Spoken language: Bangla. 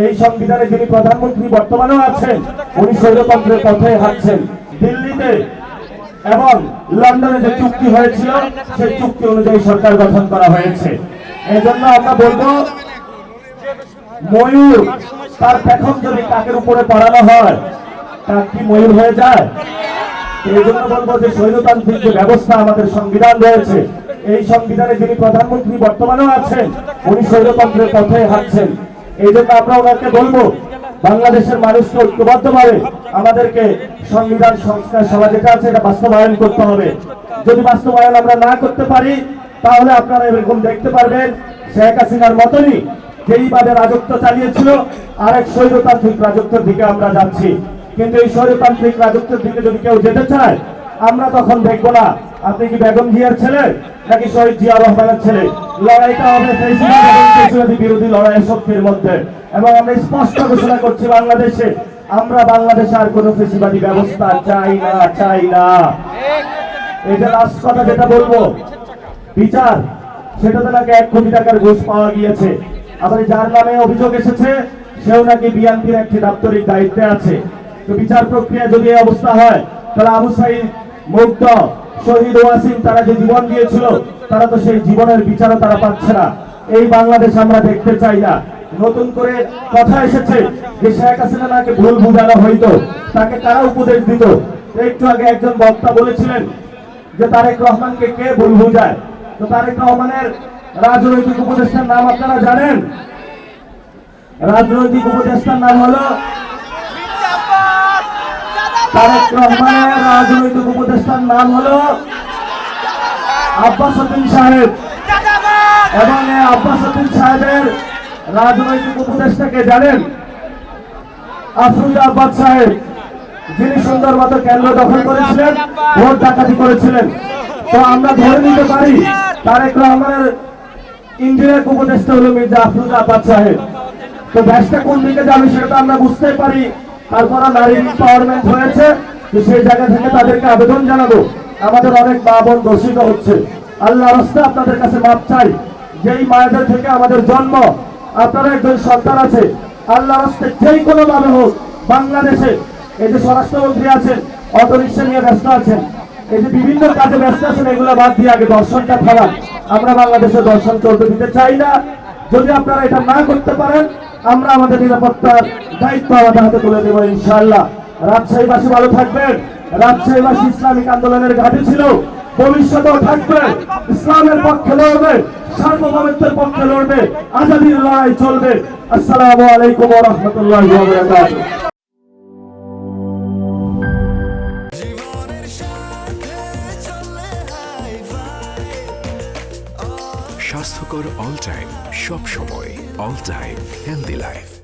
এই সংবিধানে যিনি প্রধানমন্ত্রী বর্তমানেও আছেন, উনি স্বৈরতন্ত্রের পথে হাঁটছেন। দিল্লিতে এবং লন্ডনে যে চুক্তি হয়েছিল সেই চুক্তি অনুযায়ী সরকার গঠন করা হয়েছে। এজন্য আমরা বলবো, ময়ূর তার পেখম যদি কাকের উপরে পড়ানো হয়, কাক কি ময়ূর হয়ে যায়? এই জন্য বলবো যে স্বৈরতান্ত্রিক যে ব্যবস্থা আমাদের সংবিধান রয়েছে, এই সংবিধানে যিনি প্রধানমন্ত্রী বর্তমানেও আছেন, উনি স্বৈরতন্ত্রের পথে হাঁটছেন। এই জন্য আমরা ওনাকে বলবো, বাংলাদেশের মানুষকে ঐক্যবদ্ধভাবে আমাদেরকে সংবিধান সংস্কার সভা যেটা আছে এটা বাস্তবায়ন করতে হবে। যদি বাস্তবায়ন আমরা না করতে পারি, তাহলে আপনারা এরকম দেখতে পারবেন শেখ হাসিনার মতনই যেইভাবে রাজত্ব চালিয়েছিল আরেক স্বৈরতান্ত্রিক রাজত্বের দিকে আমরা যাচ্ছি। কিন্তু এই স্বৈরতান্ত্রিক রাজত্বের দিকে যদি কেউ যেতে চায়, আমরা তখন দেখবো না আপনি কি বেগম জিয়ার ছেলে নাকি শহীদ জিয়া রহমানের ছেলে। লড়াইটা হবে ফ্যাসিবাদী বিরোধী লড়াইয়ের শক্তির মধ্যে। এবং আমরা স্পষ্ট ঘোষণা করছি, বাংলাদেশে আর কোনো ফ্যাসিবাদী ব্যবস্থা চাই না। এটা লাস্ট কথা যেটা বলবো, বিচার সেটাতে নাকি 1 কোটি টাকার ঘুষ পাওয়া গিয়েছে। আবার যার নামে অভিযোগ এসেছে সেও নাকি বিএনপির একটি দাপ্তরিক দায়িত্বে আছে। তো বিচার প্রক্রিয়া যদি এই অবস্থা হয়, তাহলে আবু সাঈদ, মুগ্ধ, শহীদ ওয়াসিম তারা যে জীবন দিয়েছিল, তারা তো সেই জীবনের বিচারও তারা পাচ্ছে না। এই বাংলাদেশ আমরা দেখতে চাই না। নতুন করে কথা এসেছে যে শেখ হাসিনা নাকি ভুল বুঝানো হইতো, তাকে কারা উপদেশ দিত। একটু আগে একজন বক্তা বলেছিলেন যে তারেক রহমানকে কে ভুল বুঝায়। তো তারেক রহমানের রাজনৈতিক উপদেষ্টার নাম আপনারা জানেন? রাজনৈতিক উপদেষ্টার নাম হলো তারেক রহমানের রাজনৈতিক উপদেষ্টার নাম হলো আব্বাস উদ্দিন সাহেব। এবং এই আব্বাস উদ্দিন সাহেবের রাজনৈতিক উপদেষ্টাকে জানেন? আফরুজা আব্বাস সাহেব, যিনি সুন্দরবন কেন্দ্র দখল করেছিলেন, ভোট ডাকাতি করেছিলেন। তো আমরা ধরে নিতে পারি তারেক রহমানের ইন্ডিয়ার উপদেষ্টা হলো মির্জা আফরুজা আব্বাস সাহেব। তো দেশটা কোন দিকে যাবে সেটা আমরা বুঝতে পারি। তারপর নারী এম্পাওয়ারমেন্ট হয়েছে, তো সেই জায়গা থেকে তাদেরকে আবেদন জানাবো, আমাদের অনেক মা বোন দর্শিত হচ্ছে। আল্লাহর রাস্তায় আপনাদের কাছে মাপ চাই, যেই মায়েদের থেকে আমাদের জন্ম, আপনারা একজন সন্তান আছে, আল্লাহর রাস্তায় যেই কোনো ভাবে হোক বাংলাদেশে এই যে স্বরাষ্ট্রমন্ত্রী আছেন, অটোরিকশা নিয়ে ব্যস্ত আছেন, এই যে বিভিন্ন কাজে ব্যস্ত আছেন, এগুলো বাদ দিয়ে আগে দর্শনটা ফেলান। আমরা বাংলাদেশে দর্শন চলতে দিতে চাই না। যদি আপনারা এটা না করতে পারেন, আমরা আমাদের নিরাপত্তার দায়িত্ব আমাদের হাতে তুলে দেবো ইনশাআল্লাহ। রাজশাহীবাসী ভালো থাকবেন। রাজশাহীবাসী ইসলামিক আন্দোলনের ঘাঁটি ছিল, ভবিষ্যতেও থাকবে। ইসলামের পক্ষে লড়বে, সার্বভৌমত্বের পক্ষে লড়বে, আজাদীর লড়াই চলবে। আসসালামু আলাইকুম ওয়া রাহমাতুল্লাহি ওয়া বারাকাতুহু। স্বাস্থ্যকর অল টাইম, সব সময় অল টাইম হেলদি লাইফ।